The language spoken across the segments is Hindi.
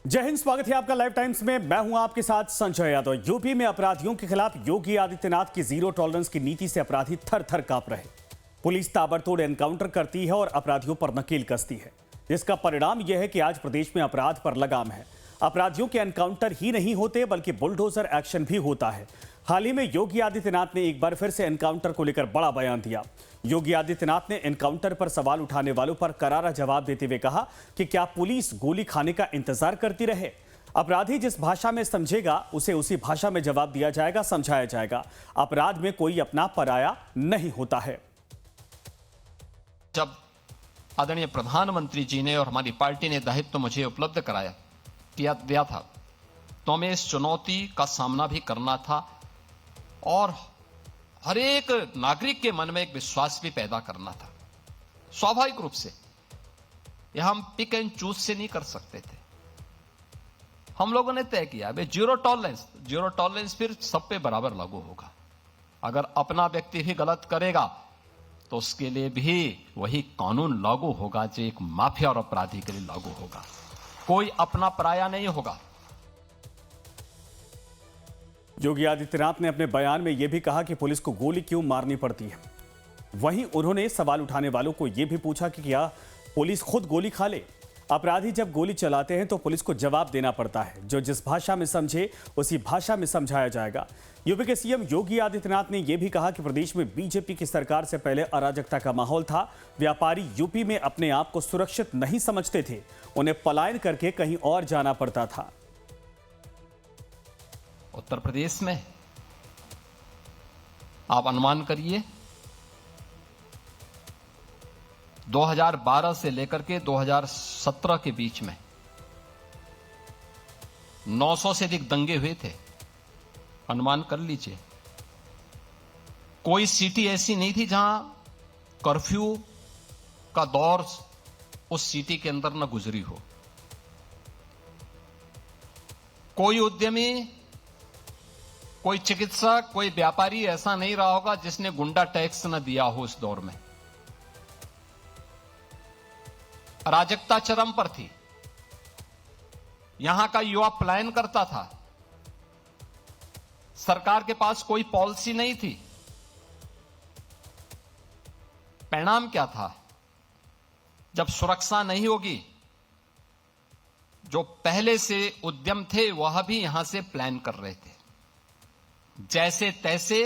जय हिंद। स्वागत है आपका लाइव टाइम्स में। मैं हूं आपके साथ संजय यादव। यूपी में अपराधियों के खिलाफ योगी आदित्यनाथ की जीरो टॉलरेंस की नीति से अपराधी थर थर कांप रहे। पुलिस ताबड़तोड़ एनकाउंटर करती है और अपराधियों पर नकेल कसती है, जिसका परिणाम यह है कि आज प्रदेश में अपराध पर लगाम है। अपराधियों के एनकाउंटर ही नहीं होते बल्कि बुलडोजर एक्शन भी होता है। हाल ही में योगी आदित्यनाथ ने एक बार फिर से एनकाउंटर को लेकर बड़ा बयान दिया। योगी आदित्यनाथ ने एनकाउंटर पर सवाल उठाने वालों पर करारा जवाब देते हुए कहा कि क्या पुलिस गोली खाने का इंतजार करती रहे? अपराधी जिस भाषा में समझेगा उसे उसी भाषा में जवाब दिया जाएगा, समझाया जाएगा। अपराध में कोई अपना पराया नहीं होता है। जब आदरणीय प्रधानमंत्री जी ने और हमारी पार्टी ने दायित्व मुझे उपलब्ध दिया था, तो हमें इस चुनौती का सामना भी करना था और हर एक नागरिक के मन में एक विश्वास भी पैदा करना था। स्वाभाविक रूप से यह हम पिक एंड चूज से नहीं कर सकते थे। हम लोगों ने तय किया जीरो टॉलरेंस फिर सब पे बराबर लागू होगा। अगर अपना व्यक्ति भी गलत करेगा तो उसके लिए भी वही कानून लागू होगा जो एक माफिया और अपराधी के लिए लागू होगा। कोई अपना पराया नहीं होगा। योगी आदित्यनाथ ने अपने बयान में यह भी कहा कि पुलिस को गोली क्यों मारनी पड़ती है। वहीं उन्होंने सवाल उठाने वालों को यह भी पूछा कि क्या पुलिस खुद गोली खा ले? अपराधी जब गोली चलाते हैं तो पुलिस को जवाब देना पड़ता है। जो जिस भाषा में समझे उसी भाषा में समझाया जाएगा। यूपी के सीएम योगी आदित्यनाथ ने यह भी कहा कि प्रदेश में बीजेपी की सरकार से पहले अराजकता का माहौल था। व्यापारी यूपी में अपने आप को सुरक्षित नहीं समझते थे, उन्हें पलायन करके कहीं और जाना पड़ता था। उत्तर प्रदेश में आप अनुमान करिए 2012 से लेकर के 2017 के बीच में 900 से अधिक दंगे हुए थे। अनुमान कर लीजिए, कोई सिटी ऐसी नहीं थी जहां कर्फ्यू का दौर उस सिटी के अंदर न गुजरी हो। कोई उद्यमी, कोई चिकित्सक, कोई व्यापारी ऐसा नहीं रहा होगा जिसने गुंडा टैक्स न दिया हो। इस दौर में अराजकता चरम पर थी। यहां का युवा पलायन करता था। सरकार के पास कोई पॉलिसी नहीं थी। परिणाम क्या था? जब सुरक्षा नहीं होगी, जो पहले से उद्यम थे वह भी यहां से प्लान कर रहे थे। जैसे तैसे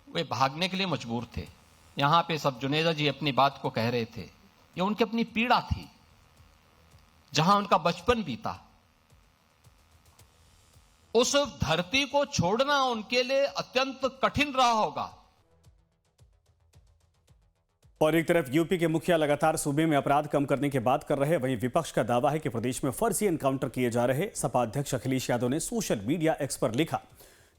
वे भागने के लिए मजबूर थे। यहां पे सब जुनेजा जी अपनी बात को कह रहे थे, ये उनकी अपनी पीड़ा थी, जहां उनका बचपन बीता। उस धरती को छोड़ना उनके लिए अत्यंत कठिन रहा होगा। और एक तरफ यूपी के मुखिया लगातार सूबे में अपराध कम करने की बात कर रहे हैं, वहीं विपक्ष का दावा है कि प्रदेश में फर्जी एनकाउंटर किए जा रहे। सपा अध्यक्ष अखिलेश यादव ने सोशल मीडिया एक्स पर लिखा,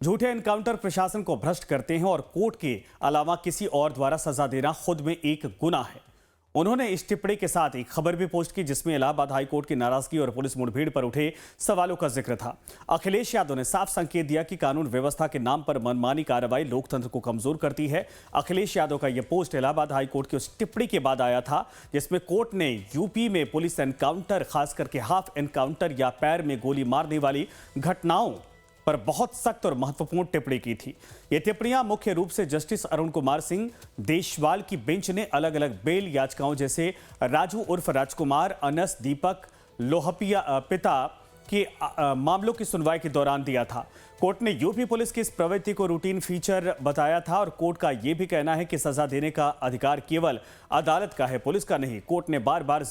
झूठे एनकाउंटर प्रशासन को भ्रष्ट करते हैं और कोर्ट के अलावा किसी और द्वारा सजा देना खुद में एक गुनाह है। उन्होंने इस टिप्पणी के साथ एक खबर भी पोस्ट की जिसमें इलाहाबाद हाईकोर्ट की नाराजगी और पुलिस मुठभेड़ पर उठे सवालों का जिक्र था। अखिलेश यादव ने साफ संकेत दिया कि कानून व्यवस्था के नाम पर मनमानी कार्रवाई लोकतंत्र को कमजोर करती है। अखिलेश यादव का यह पोस्ट इलाहाबाद हाईकोर्ट की उस टिप्पणी के बाद आया था जिसमें कोर्ट ने यूपी में पुलिस एनकाउंटर, खास करके हाफ एनकाउंटर या पैर में गोली मारने वाली घटनाओं पर बहुत सख्त और महत्वपूर्ण टिप्पणी की थी। ये टिप्पणियां मुख्य रूप से जस्टिस अरुण कुमार सिंह देशवाल की बेंच ने अलग अलग बेल याचिकाओं जैसे राजू उर्फ राजकुमार, अनस, दीपक लोहपिया पिता के मामलों की सुनवाई के दौरान दिया था। कोर्ट ने यूपी पुलिस की इस प्रवृत्ति को रूटीन फीचर बताया था और कोर्ट का यह भी कहना है कि सजा देने का अधिकार केवल अदालत का है, पुलिस का नहीं। कोर्ट ने बार बार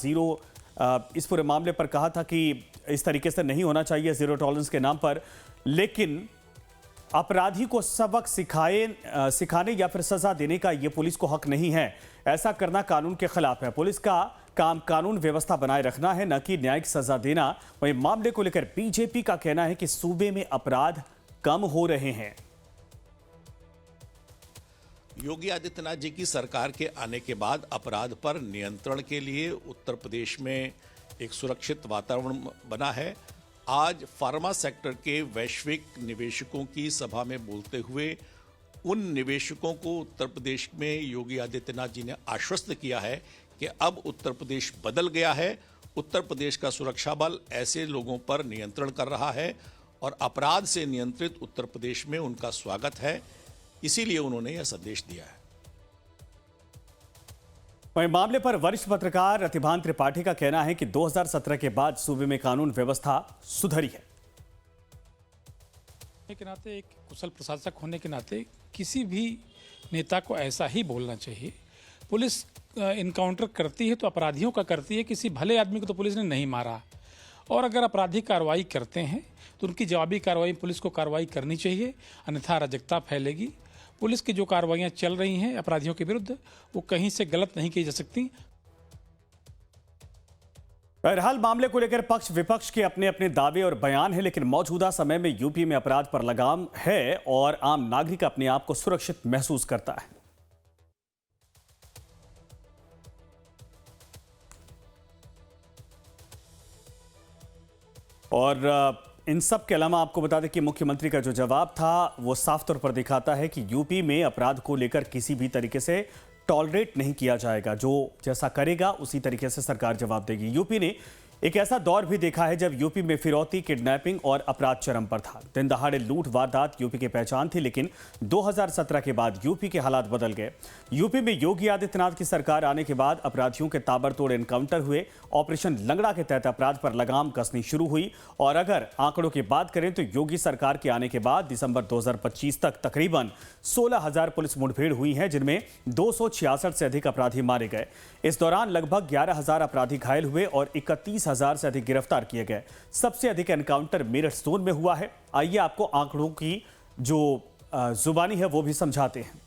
इस पूरे मामले पर कहा था कि इस तरीके से नहीं होना चाहिए जीरो टॉलरेंस के नाम पर, लेकिन अपराधी को सबक सिखाने या फिर सजा देने का यह पुलिस को हक नहीं है। ऐसा करना कानून के खिलाफ है। पुलिस का काम कानून व्यवस्था बनाए रखना है, न कि न्यायिक सजा देना। वहीं मामले को लेकर बीजेपी का कहना है कि सूबे में अपराध कम हो रहे हैं। योगी आदित्यनाथ जी की सरकार के आने के बाद अपराध पर नियंत्रण के लिए उत्तर प्रदेश में एक सुरक्षित वातावरण बना है। आज फार्मा सेक्टर के वैश्विक निवेशकों की सभा में बोलते हुए उन निवेशकों को उत्तर प्रदेश में योगी आदित्यनाथ जी ने आश्वस्त किया है कि अब उत्तर प्रदेश बदल गया है उत्तर प्रदेश का सुरक्षा बल ऐसे लोगों पर नियंत्रण कर रहा है और अपराध से नियंत्रित उत्तर प्रदेश में उनका स्वागत है, इसीलिए उन्होंने यह संदेश दिया है। वहीं मामले पर वरिष्ठ पत्रकार रतिभान त्रिपाठी का कहना है कि 2017 के बाद सूबे में कानून व्यवस्था सुधरी है। के नाते, एक कुशल प्रशासक होने के नाते किसी भी नेता को ऐसा ही बोलना चाहिए। पुलिस इनकाउंटर करती है तो अपराधियों का करती है, किसी भले आदमी को तो पुलिस ने नहीं मारा। और अगर अपराधी कार्रवाई करते हैं तो उनकी जवाबी कार्रवाई पुलिस को कार्रवाई करनी चाहिए, अन्यथा अराजकता फैलेगी। पुलिस की जो कार्रवाइयाँ चल रही हैं अपराधियों के विरुद्ध, वो कहीं से गलत नहीं की जा सकती। बहरहाल मामले को लेकर पक्ष विपक्ष के अपने अपने दावे और बयान हैं, लेकिन मौजूदा समय में यूपी में अपराध पर लगाम है और आम नागरिक अपने आप को सुरक्षित महसूस करता है। और इन सब के अलावा आपको बता दें कि मुख्यमंत्री का जो जवाब था वो साफ तौर पर दिखाता है कि यूपी में अपराध को लेकर किसी भी तरीके से टॉलरेट नहीं किया जाएगा। जो जैसा करेगा उसी तरीके से सरकार जवाब देगी। यूपी ने एक ऐसा दौर भी देखा है जब यूपी में फिरौती, किडनैपिंग और अपराध चरम पर था। दिन दहाड़े लूट वारदात यूपी की पहचान थी, लेकिन 2017 के बाद यूपी के हालात बदल गए। यूपी में योगी आदित्यनाथ की सरकार आने के बाद अपराधियों के ताबड़तोड़ एनकाउंटर हुए। ऑपरेशन लंगड़ा के तहत अपराध पर लगाम कसनी शुरू हुई। और अगर आंकड़ों की बात करें तो योगी सरकार के आने के बाद दिसंबर 2025 तक तकरीबन 16,000 पुलिस मुठभेड़ हुई हैं, जिनमें 266 से अधिक अपराधी मारे गए। इस दौरान लगभग 11,000 अपराधी घायल हुए और 31,000 से अधिक गिरफ्तार किए गए। सबसे अधिक एनकाउंटर मेरठ जोन में हुआ है। आइए आपको आंकड़ों की जो जुबानी है वो भी समझाते हैं।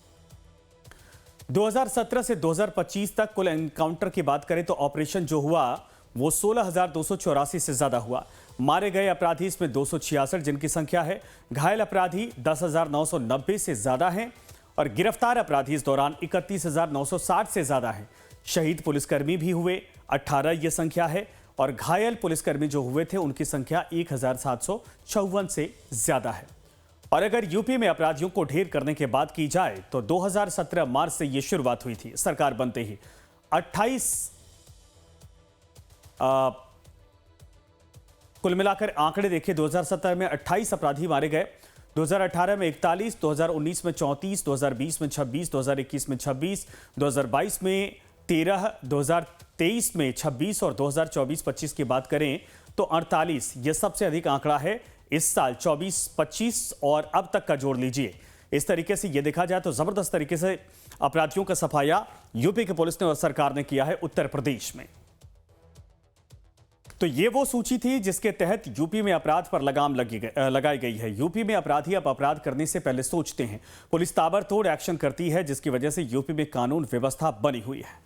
2017 से 2025 तक कुल एनकाउंटर की बात करें तो ऑपरेशन जो हुआ वो 16,284 से ज्यादा हुआ। मारे गए अपराधी इसमें 266 जिनकी संख्या है। घायल अपराधी 10,990 से ज्यादा हैं और गिरफ्तार अपराधी इस दौरान 31,960 से ज्यादा हैं। शहीद पुलिसकर्मी भी हुए 18 ये संख्या है और घायल पुलिसकर्मी जो हुए थे उनकी संख्या 1,754 से ज्यादा है। और अगर यूपी में अपराधियों को ढेर करने की बात की जाए तो 2017 मार्च से यह शुरुआत हुई थी। सरकार बनते ही 28 कुल मिलाकर आंकड़े देखिए, 2017 में 28 अपराधी मारे गए, 2018 में 41, 2019 में 34, 2020 में 26, 2021 में 26, 2022 में 13, 2023 में 26 और 2024-25 की बात करें तो 48। यह सबसे अधिक आंकड़ा है इस साल 24-25 और अब तक का जोड़ लीजिए। इस तरीके से यह देखा जाए तो जबरदस्त तरीके से अपराधियों का सफाया यूपी की पुलिस ने और सरकार ने किया है उत्तर प्रदेश में। तो ये वो सूची थी जिसके तहत यूपी में अपराध पर लगाम लगाई गई है। यूपी में अपराधी अब अपराध करने से पहले सोचते हैं। पुलिस ताबड़तोड़ एक्शन करती है, जिसकी वजह से यूपी में कानून व्यवस्था बनी हुई है।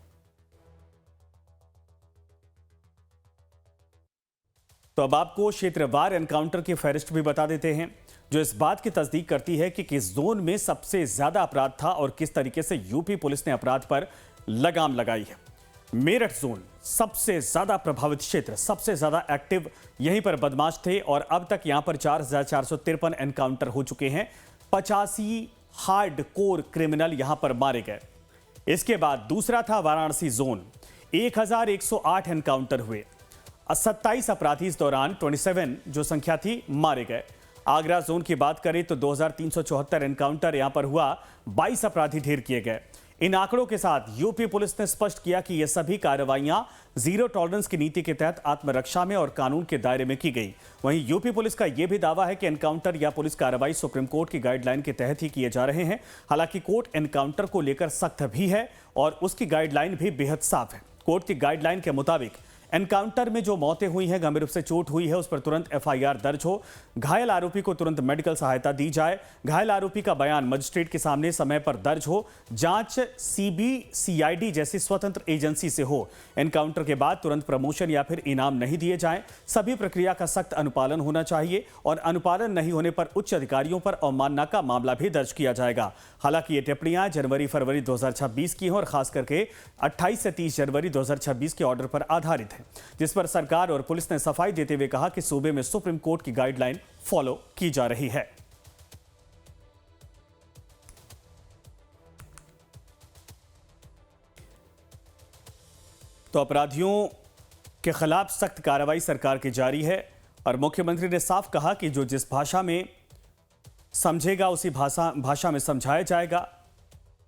तो अब आपको क्षेत्रवार एनकाउंटर की फहरिस्त भी बता देते हैं, जो इस बात की तस्दीक करती है कि किस जोन में सबसे ज्यादा अपराध था और किस तरीके से यूपी पुलिस ने अपराध पर लगाम लगाई है। मेरठ जोन सबसे ज्यादा प्रभावित क्षेत्र, सबसे ज्यादा एक्टिव यहीं पर बदमाश थे और अब तक यहां पर 4,453 एनकाउंटर हो चुके हैं। 85 हार्ड कोर क्रिमिनल यहां पर मारे गए। इसके बाद दूसरा था वाराणसी जोन, 1,108 एनकाउंटर हुए, 27 अपराधी इस दौरान 27 जो संख्या थी मारे गए। आगरा जोन की बात करें तो 2,374 एनकाउंटर यहां पर हुआ, 22 अपराधी ढेर किए गए। इन आंकड़ों के साथ यूपी पुलिस ने स्पष्ट किया कि ये सभी कार्रवाइयां जीरो टॉलरेंस की नीति के तहत आत्मरक्षा में और कानून के दायरे में की गई। वहीं यूपी पुलिस का यह भी दावा है कि एनकाउंटर या पुलिस कार्रवाई सुप्रीम कोर्ट की गाइडलाइन के तहत ही किए जा रहे हैं। हालांकि कोर्ट एनकाउंटर को लेकर सख्त भी है और उसकी गाइडलाइन भी बेहद साफ है। कोर्ट की गाइडलाइन के मुताबिक एनकाउंटर में जो मौतें हुई हैं, गंभीर रूप से चोट हुई है, उस पर तुरंत एफआईआर दर्ज हो, घायल आरोपी को तुरंत मेडिकल सहायता दी जाए, घायल आरोपी का बयान मजिस्ट्रेट के सामने समय पर दर्ज हो, जांच सीबीसीआईडी जैसी स्वतंत्र एजेंसी से हो। एनकाउंटर के बाद तुरंत प्रमोशन या फिर इनाम नहीं दिए जाएं। सभी प्रक्रिया का सख्त अनुपालन होना चाहिए और अनुपालन नहीं होने पर उच्च अधिकारियों पर अवमानना का मामला भी दर्ज किया जाएगा। हालांकि ये टिप्पणियां जनवरी-फरवरी 2026 की हैं और खास करके 28 से 30 जनवरी 2026 के ऑर्डर पर आधारित है, जिस पर सरकार और पुलिस ने सफाई देते हुए कहा कि सूबे में सुप्रीम कोर्ट की गाइडलाइन फॉलो की जा रही है। तो अपराधियों के खिलाफ सख्त कार्रवाई सरकार की जारी है और मुख्यमंत्री ने साफ कहा कि जो जिस भाषा में समझेगा उसी भाषा में समझाया जाएगा।